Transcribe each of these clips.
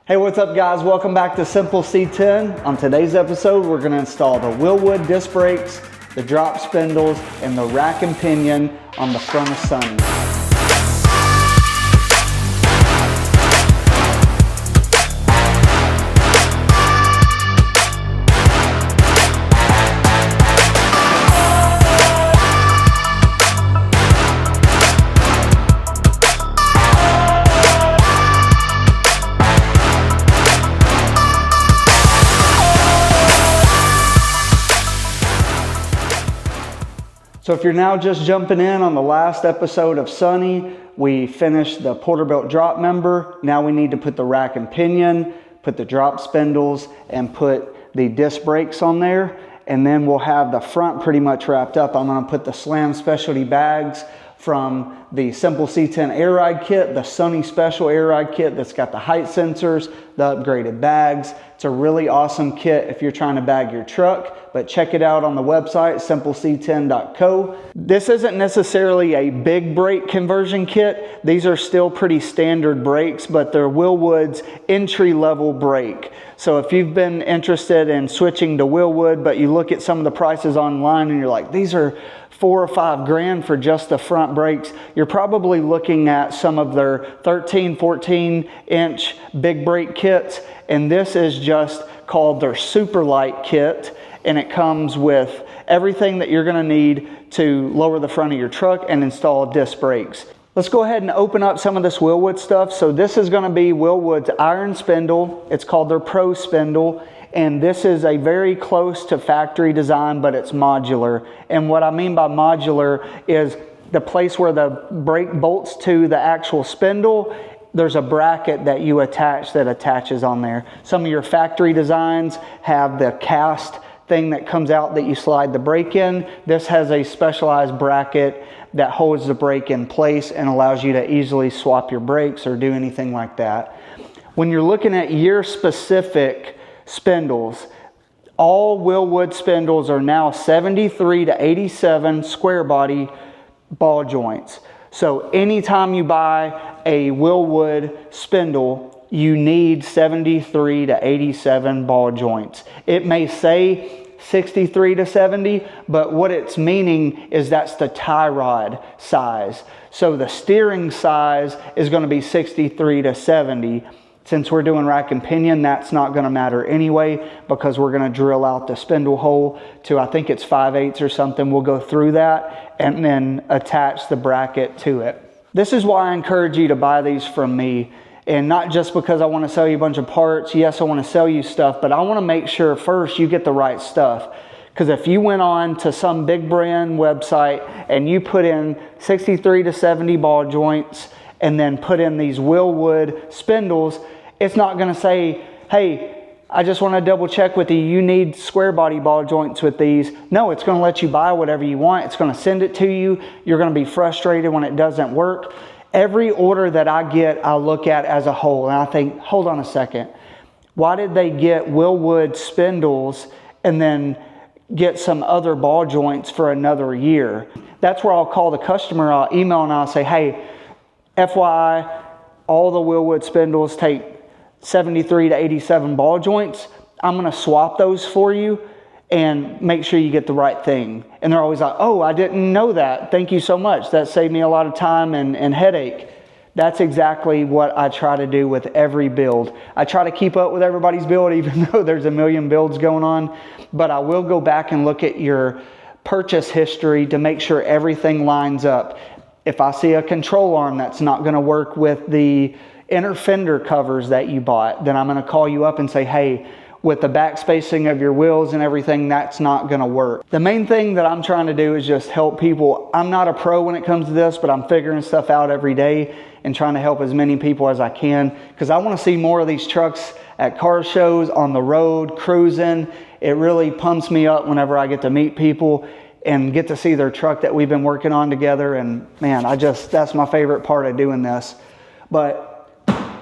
Hey, what's up guys? Welcome back to Simple C10. On today's episode, we're going to install the WILWOOD disc brakes, the drop spindles, and the rack and pinion on the front of Sunny. So if you're now just jumping in on the last episode of Sunny, we finished the Porterbuilt Dropmember. Now we need to put the rack and pinion, put the drop spindles, and put the disc brakes on there. And then we'll have the front pretty much wrapped up. I'm gonna put the Slam Specialty bags from the Simple C10 Air Ride Kit, the Sunny Special Air Ride Kit that's got the height sensors, the upgraded bags. It's a really awesome kit if you're trying to bag your truck, but check it out on the website, simpleC10.co. This isn't necessarily a big brake conversion kit. These are still pretty standard brakes, but they're WILWOOD's entry-level brake. So if you've been interested in switching to WILWOOD, but you look at some of the prices online and you're like, these are $4 or $5 grand for just the front brakes, you're probably looking at some of their 13, 14 inch big brake kits. And this is just called their super light kit. And it comes with everything that you're gonna need to lower the front of your truck and install disc brakes. Let's go ahead and open up some of this WILWOOD stuff. So this is gonna be WILWOOD's iron spindle. It's called their Pro spindle. And this is a very close to factory design, but it's modular. And what I mean by modular is the place where the brake bolts to the actual spindle, there's a bracket that you attach that attaches on there. Some of your factory designs have the cast thing that comes out that you slide the brake in. This has a specialized bracket that holds the brake in place and allows you to easily swap your brakes or do anything like that. When you're looking at year specific spindles, all WILWOOD spindles are now 73 to 87 square body ball joints. So anytime you buy a WILWOOD spindle, you need 73 to 87 ball joints. It may say 63 to 70, but what it's meaning is that's the tie rod size. So the steering size is going to be 63 to 70. Since we're doing rack and pinion, that's not going to matter anyway, because we're going to drill out the spindle hole to, I think it's 5/8 or something. We'll go through that and then attach the bracket to it. This is why I encourage you to buy these from me. And not just because I want to sell you a bunch of parts. Yes, I want to sell you stuff, but I want to make sure first you get the right stuff. Because if you went on to some big brand website and you put in 63 to 70 ball joints and then put in these WILWOOD spindles, it's not going to say, hey, I just want to double check with you, you need square body ball joints with these. No, it's going to let you buy whatever you want. It's going to send it to you. You're going to be frustrated when it doesn't work. Every order that I get, I look at as a whole. And I think, hold on a second. Why did they get WILWOOD spindles and then get some other ball joints for another year? That's where I'll call the customer, I'll email and I'll say, hey, FYI, all the WILWOOD spindles take 73 to 87 ball joints. I'm going to swap those for you and make sure you get the right thing. And they're always like, oh, I didn't know that. Thank you so much. That saved me a lot of time and headache. That's exactly what I try to do with every build. I try to keep up with everybody's build, even though there's a million builds going on. But I will go back and look at your purchase history to make sure everything lines up. If I see a control arm that's not going to work with the inner fender covers that you bought, then I'm going to call you up and say, hey, with the back spacing of your wheels and everything, that's not going to work. The main thing that I'm trying to do is just help people. I'm not a pro when it comes to this, but I'm figuring stuff out every day and trying to help as many people as I can, because I want to see more of these trucks at car shows, on the road, cruising. It really pumps me up whenever I get to meet people and get to see their truck that we've been working on together. And man, that's my favorite part of doing this. But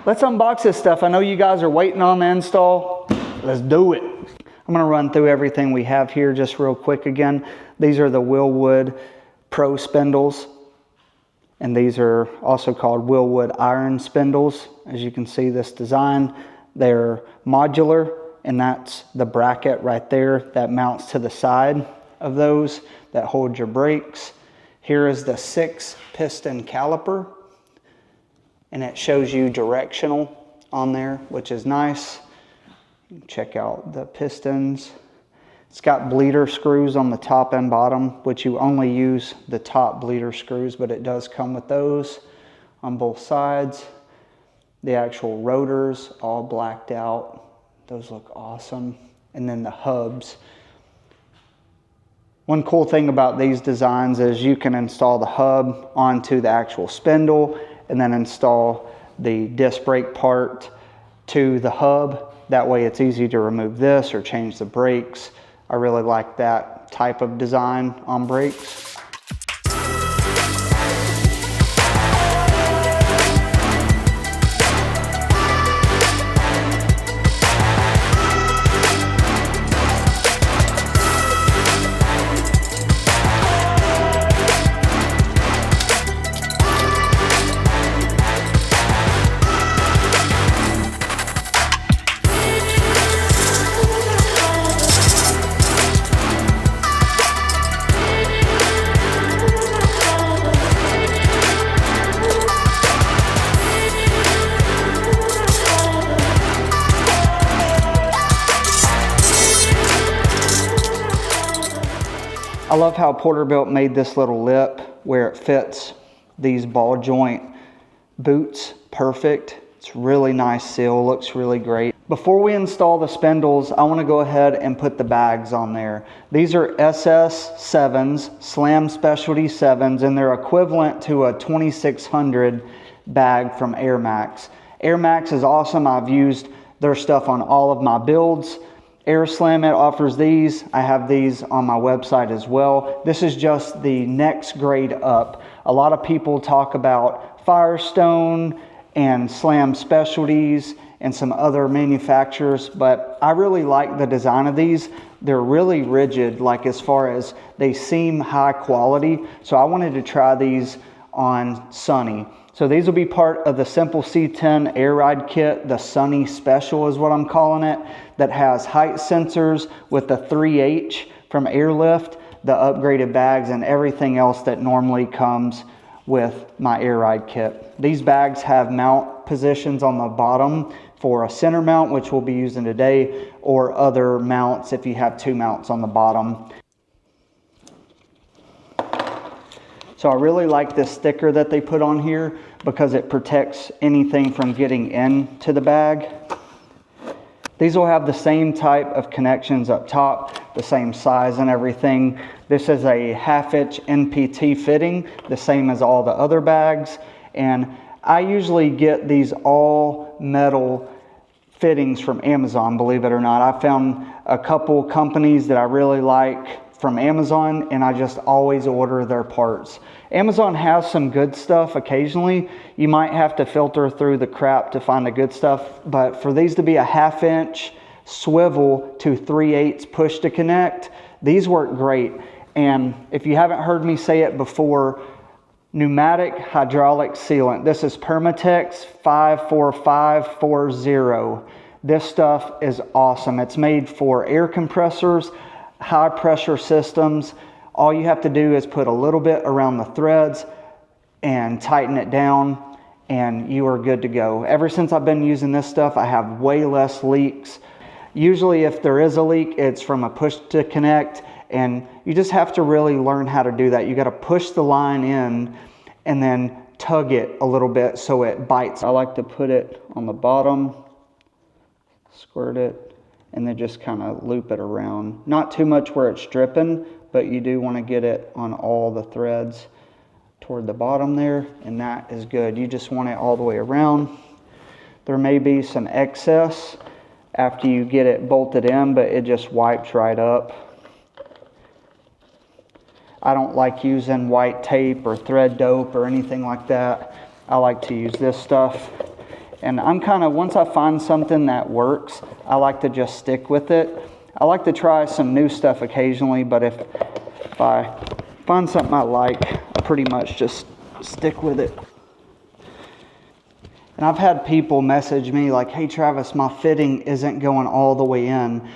let's unbox this stuff. I know you guys are waiting on the install. Let's do it. I'm going to run through everything we have here just real quick again. These are the WILWOOD Pro spindles. And these are also called WILWOOD iron spindles. As you can see, this design, They're modular, and that's the bracket right there that mounts to the side of those that hold your brakes. Here is the 6 piston caliper, and it shows you directional on there, which is nice. Check out the pistons. It's got bleeder screws on the top and bottom, which you only use the top bleeder screws, but it does come with those on both sides. The actual rotors all blacked out. Those look awesome. And then the hubs. One cool thing about these designs is you can install the hub onto the actual spindle and then install the disc brake part to the hub. That way it's easy to remove this or change the brakes. I really like that type of design on brakes. I love how Porterbuilt made this little lip where it fits these ball joint boots perfect. It's really nice seal, looks really great. Before we install the spindles, I want to go ahead and put the bags on there. These are SS7s, Slam Specialty 7s, and they're equivalent to a 2600 bag from Air Max. Air Max is awesome. I've used their stuff on all of my builds. Air Slam It offers these. I have these on my website as well. This is just the next grade up. A lot of people talk about Firestone and Slam Specialties and some other manufacturers, but I really like the design of these. They're really rigid, like as far as they seem high quality. So I wanted to try these on Sunny. So these will be part of the Simple C10 Air Ride Kit. The Sunny Special is what I'm calling it, that has height sensors with the 3H from Airlift, the upgraded bags, and everything else that normally comes with my Air Ride Kit. These bags have mount positions on the bottom for a center mount, which we'll be using today, or other mounts if you have 2 mounts on the bottom. So I really like this sticker that they put on here because it protects anything from getting into the bag. These will have the same type of connections up top, the same size and everything. This is a 1/2" NPT fitting, the same as all the other bags. And I usually get these all metal fittings from Amazon, believe it or not. I found a couple companies that I really like from Amazon, and I just always order their parts. Amazon has some good stuff occasionally. You might have to filter through the crap to find the good stuff, but for these to be a 1/2" swivel to 3/8 push to connect, these work great. And if you haven't heard me say it before, pneumatic hydraulic sealant. This is Permatex 54540. This stuff is awesome. It's made for air compressors, high pressure systems. All you have to do is put a little bit around the threads and tighten it down, and you are good to go. Ever since I've been using this stuff, I have way less leaks. Usually if there is a leak, it's from a push to connect, and you just have to really learn how to do that. You got to push the line in and then tug it a little bit so it bites. I like to put it on the bottom, squirt it, and then just kind of loop it around. Not too much where it's dripping, but you do want to get it on all the threads toward the bottom there, and that is good. You just want it all the way around. There may be some excess after you get it bolted in, but it just wipes right up. I don't like using white tape or thread dope or anything like that. I like to use this stuff. And I'm kind of, once I find something that works, I like to just stick with it. I like to try some new stuff occasionally, but if I find something I like, I pretty much just stick with it. And I've had people message me like, hey Travis, my fitting isn't going all the way in.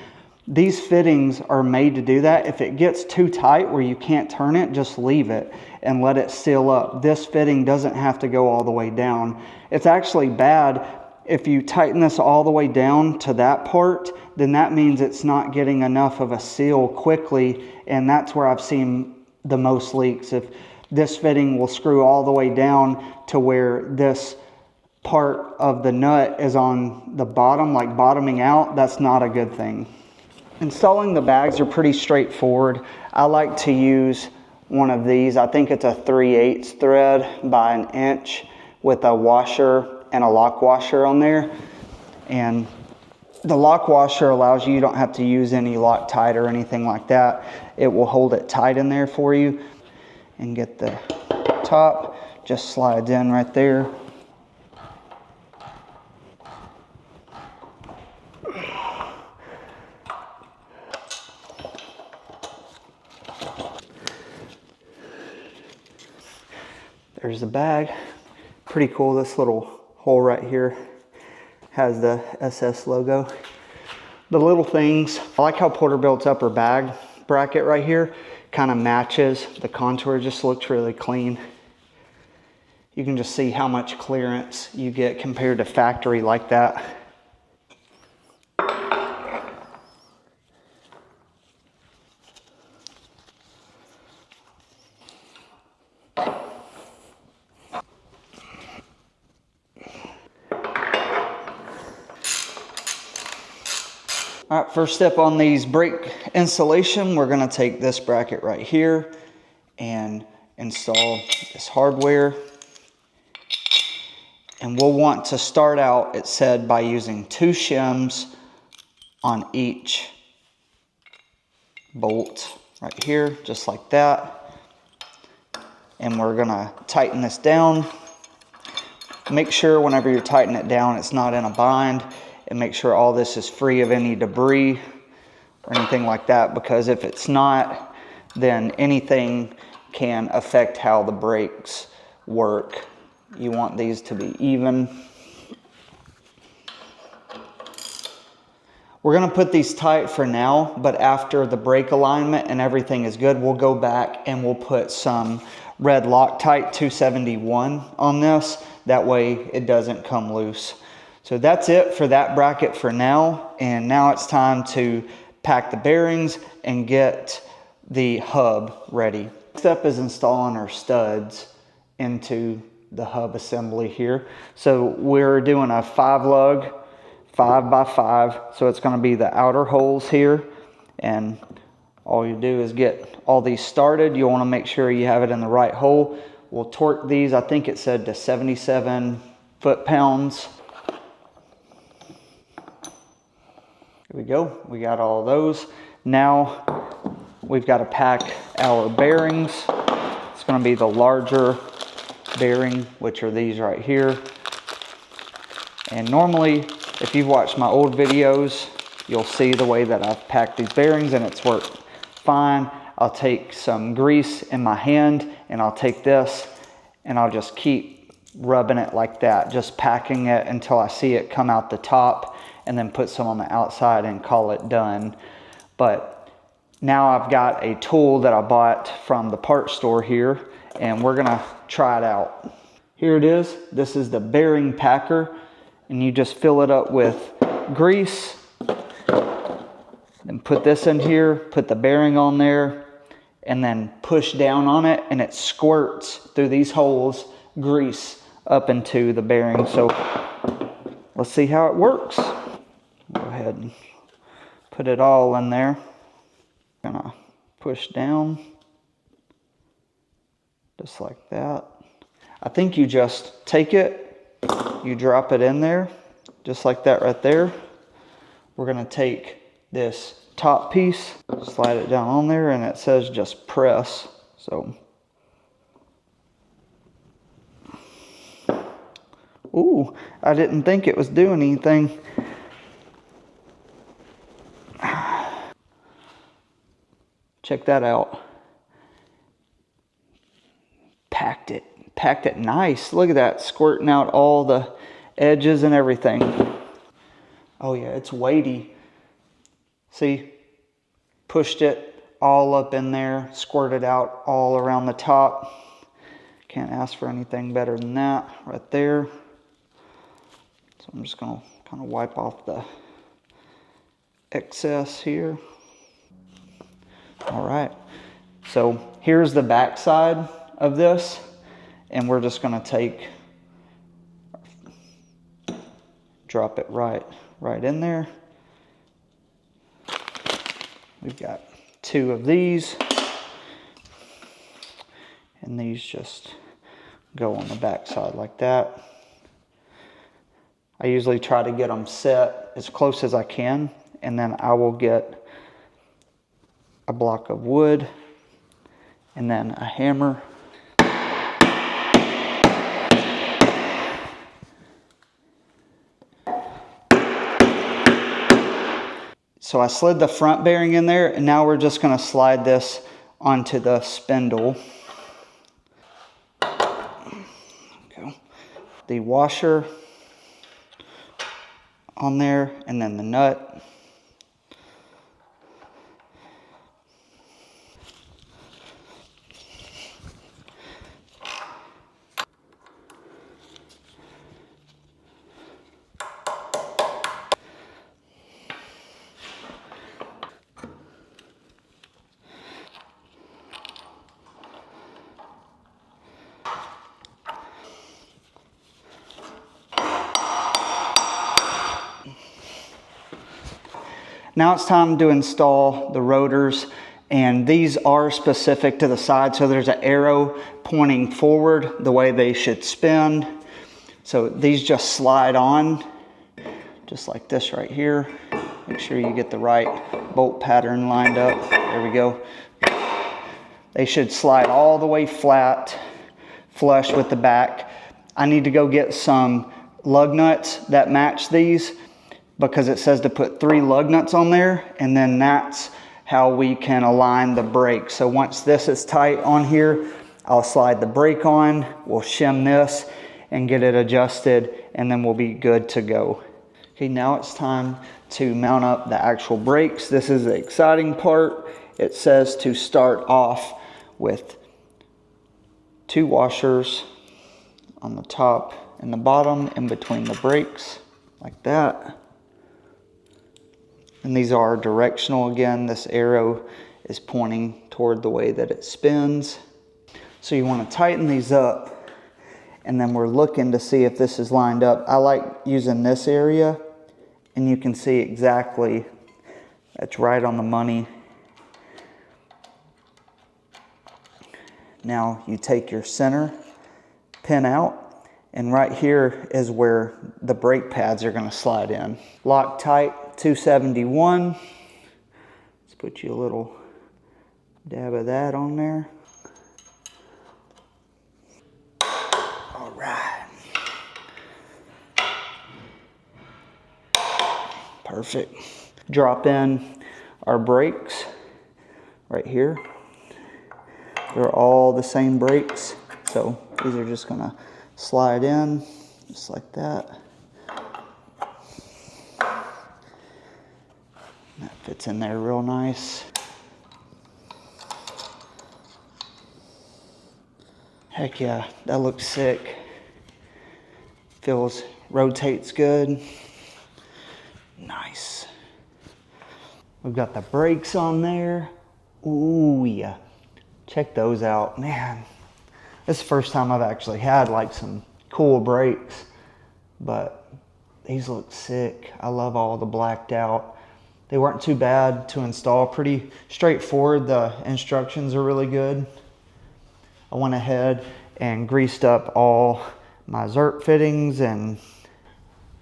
These fittings are made to do that. If it gets too tight where you can't turn it, just leave it and let it seal up. This fitting doesn't have to go all the way down. It's actually bad if you tighten this all the way down to that part, then that means it's not getting enough of a seal quickly, and that's where I've seen the most leaks. If this fitting will screw all the way down to where this part of the nut is on the bottom, like bottoming out, that's not a good thing. Installing the bags are pretty straightforward. I like to use one of these. I think it's a 3/8 thread by 1 inch with a washer and a lock washer on there. And the lock washer allows you don't have to use any Loctite or anything like that. It will hold it tight in there for you. And get the top, just slides in right there. There's the bag. Pretty cool. This little hole right here has the SS logo. The little things, I like how Porterbuilt's upper bag bracket right here kind of matches the contour. It just looks really clean. You can just see how much clearance you get compared to factory like that. All right, first step on these brake installation, we're gonna take this bracket right here and install this hardware. And we'll want to start out, it said, by using 2 shims on each bolt right here, just like that. And we're gonna tighten this down. Make sure whenever you're tightening it down, it's not in a bind. And make sure all this is free of any debris or anything like that, because if it's not, then anything can affect how the brakes work. You want these to be even. We're gonna put these tight for now, but after the brake alignment and everything is good, we'll go back and we'll put some red Loctite 271 on this. That way it doesn't come loose. So that's it for that bracket for now. And now it's time to pack the bearings and get the hub ready. Next step is installing our studs into the hub assembly here. So we're doing a 5-lug 5x5. So it's going to be the outer holes here. And all you do is get all these started. You want to make sure you have it in the right hole. We'll torque these, I think it said, to 77 foot-pounds. Here we go, we got all those. Now we've got to pack our bearings. It's going to be the larger bearing, which are these right here. And normally, if you've watched my old videos, you'll see the way that I've packed these bearings, and it's worked fine. I'll take some grease in my hand and I'll take this and I'll just keep rubbing it like that, just packing it until I see it come out the top, and then put some on the outside and call it done. But now I've got a tool that I bought from the parts store here, and we're gonna try it out. Here it is. This is the bearing packer, and you just fill it up with grease. Then put this in here, put the bearing on there, and then push down on it, and it squirts through these holes grease up into the bearing. So let's see how it works. Go ahead and put it all in there. Gonna push down just like that. I think you just take it, you drop it in there just like that right there. We're gonna take this top piece, slide it down on there, and it says just press. So, ooh, I didn't think it was doing anything. Check that out. Packed it nice. Look at that, squirting out all the edges and everything. Oh yeah, it's weighty. See, pushed it all up in there, squirted out all around the top. Can't ask for anything better than that right there. So I'm just gonna kind of wipe off the excess here. All right, so here's the back side of this, and we're just gonna drop it right in there. We've got 2 of these, and these just go on the back side like that. I usually try to get them set as close as I can, and then I will get a block of wood and then a hammer. So I slid the front bearing in there, and now we're just going to slide this onto the spindle. Okay. The washer on there, and then the nut. Now it's time to install the rotors, and these are specific to the side, so there's an arrow pointing forward the way they should spin. So these just slide on, just like this right here. Make sure you get the right bolt pattern lined up. There we go. They should slide all the way flat, flush with the back. I need to go get some lug nuts that match these, because it says to put 3 lug nuts on there, and then that's how we can align the brake. So once this is tight on here, I'll slide the brake on, we'll shim this and get it adjusted, and then we'll be good to go. Okay, now it's time to mount up the actual brakes. This is the exciting part. It says to start off with 2 washers on the top and the bottom in between the brakes, like that. And these are directional again. This arrow is pointing toward the way that it spins. So you want to tighten these up, and then we're looking to see if this is lined up. I like using this area, and you can see exactly, that's right on the money. Now you take your center pin out, and right here is where the brake pads are going to slide in. Loctite 271. Let's put you a little dab of that on there. All right. Perfect. Drop in our brakes right here. They're all the same brakes, so these are just going to slide in just like that. That fits in there real nice. Heck yeah, that looks sick. Rotates good. Nice. We've got the brakes on there. Ooh yeah. Check those out, man. This is the first time I've actually had like some cool brakes, but these look sick. I love all the blacked out. They weren't too bad to install, pretty straightforward. The instructions are really good. I went ahead and greased up all my Zerk fittings, and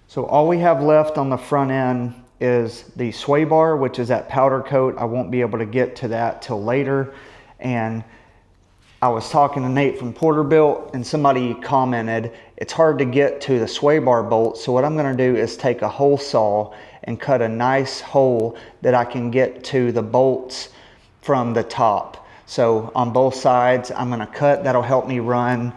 so all we have left on the front end is the sway bar, which is that powder coat. I won't be able to get to that till later. And I was talking to Nate from Porterbuilt, and somebody commented it's hard to get to the sway bar bolt. So what I'm going to do is take a hole saw and cut a nice hole that I can get to the bolts from the top. So on both sides I'm going to cut. That'll help me run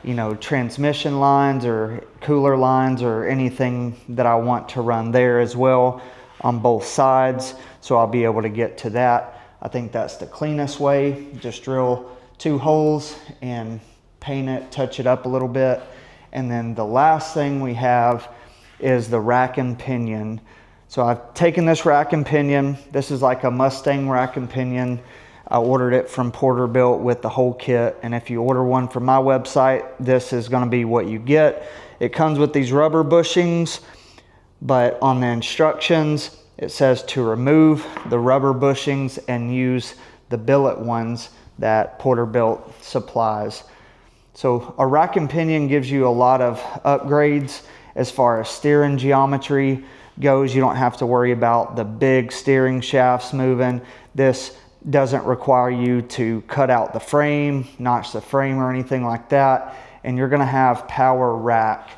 you know, transmission lines or cooler lines or anything that I want to run there as well on both sides. So I'll be able to get to that. I think that's the cleanest way. Just drill 2 holes and paint it, touch it up a little bit. And then the last thing we have is the rack and pinion. So I've taken this rack and pinion. This is like a Mustang rack and pinion. I ordered it from Porterbuilt with the whole kit. And if you order one from my website, this is gonna be what you get. It comes with these rubber bushings, but on the instructions, it says to remove the rubber bushings and use the billet ones that Porterbuilt supplies. So a rack and pinion gives you a lot of upgrades as far as steering geometry goes. You don't have to worry about the big steering shafts moving. This doesn't require you to cut out the frame, notch the frame or anything like that. And you're gonna have power rack.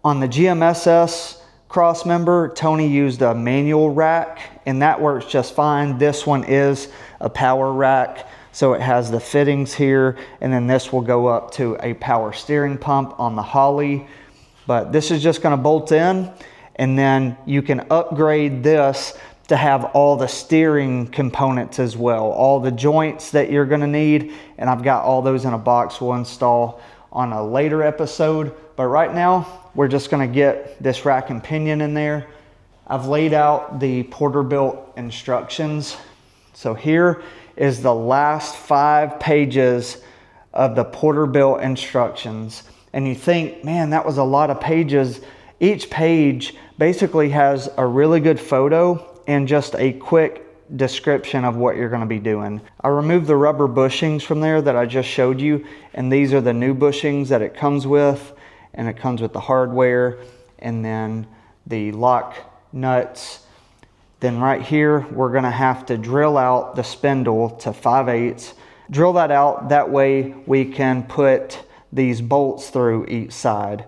On the GMSS cross member, Tony used a manual rack and that works just fine. This one is a power rack. So it has the fittings here, and then this will go up to a power steering pump on the Holly. But this is just gonna bolt in, and then you can upgrade this to have all the steering components as well, all the joints that you're gonna need, and I've got all those in a box we'll install on a later episode. But right now, we're just gonna get this rack and pinion in there. I've laid out the Porterbuilt instructions. So here is the last 5 pages of the Porterbuilt instructions. And you think, man, that was a lot of pages. Each page basically has a really good photo and just a quick description of what you're gonna be doing. I removed the rubber bushings from there that I just showed you, and these are the new bushings that it comes with, and it comes with the hardware and then the lock nuts. Then right here, we're gonna have to drill out the spindle to 5/8. Drill that out, that way we can put these bolts through each side.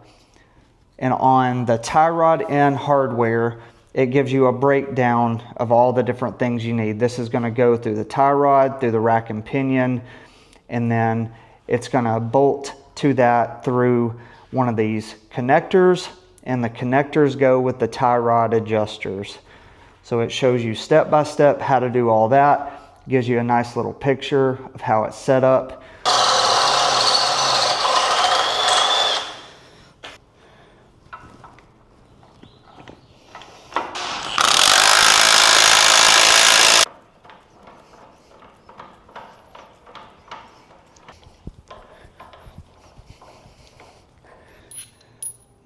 And on the tie rod and hardware, it gives you a breakdown of all the different things you need. This is gonna go through the tie rod, through the rack and pinion, and then it's gonna bolt to that through one of these connectors, and the connectors go with the tie rod adjusters. So it shows you step by step how to do all that. Gives you a nice little picture of how it's set up.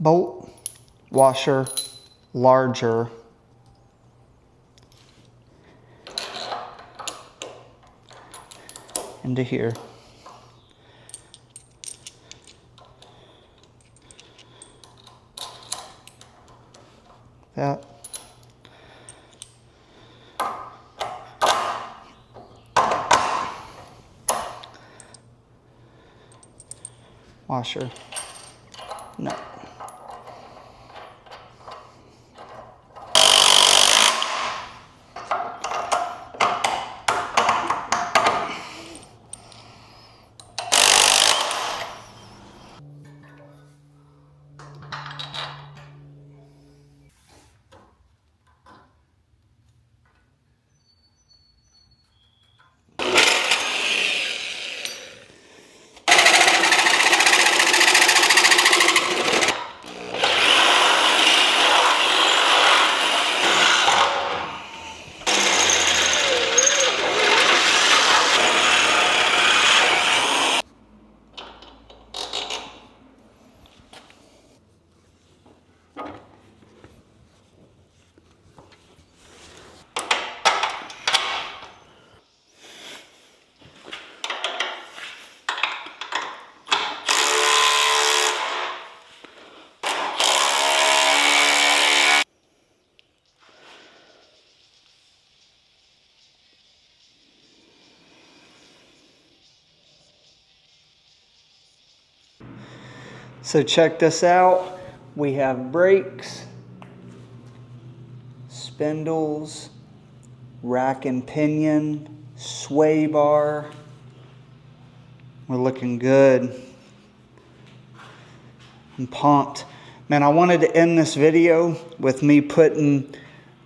Bolt, washer, larger. Into here. That. Washer. No. So check this out. We have brakes, spindles, rack and pinion, sway bar. We're looking good. I'm pumped. Man, I wanted to end this video with me putting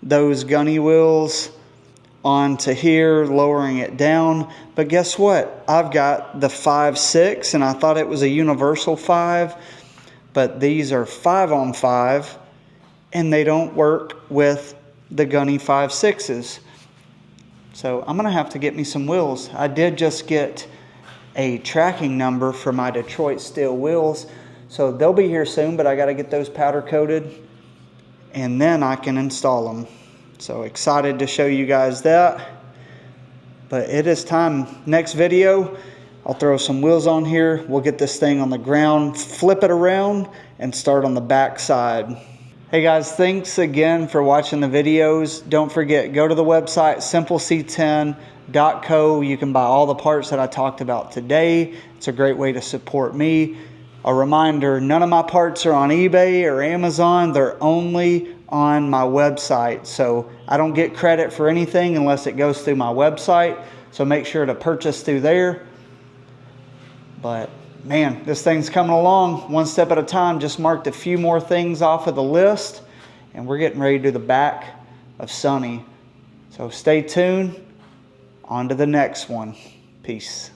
those gunny wheels onto here, lowering it down. But guess what? I've got the 5.6, and I thought it was a universal 5, but these are 5-on-5, and they don't work with the gunny 5.6s. So I'm gonna have to get me some wheels. I did just get a tracking number for my Detroit steel wheels, so they'll be here soon, but I gotta get those powder coated and then I can install them. So excited to show you guys that. But it is time. Next video, I'll throw some wheels on here. We'll get this thing on the ground, flip it around, and start on the back side. Hey guys, thanks again for watching the videos. Don't forget, go to the website, simpleC10.co. You can buy all the parts that I talked about today. It's a great way to support me. A reminder, none of my parts are on eBay or Amazon. They're only on my website. So I don't get credit for anything unless it goes through my website. So make sure to purchase through there. But man, this thing's coming along one step at a time. Just marked a few more things off of the list, and we're getting ready to do the back of Sunny. So stay tuned. On to the next one. Peace.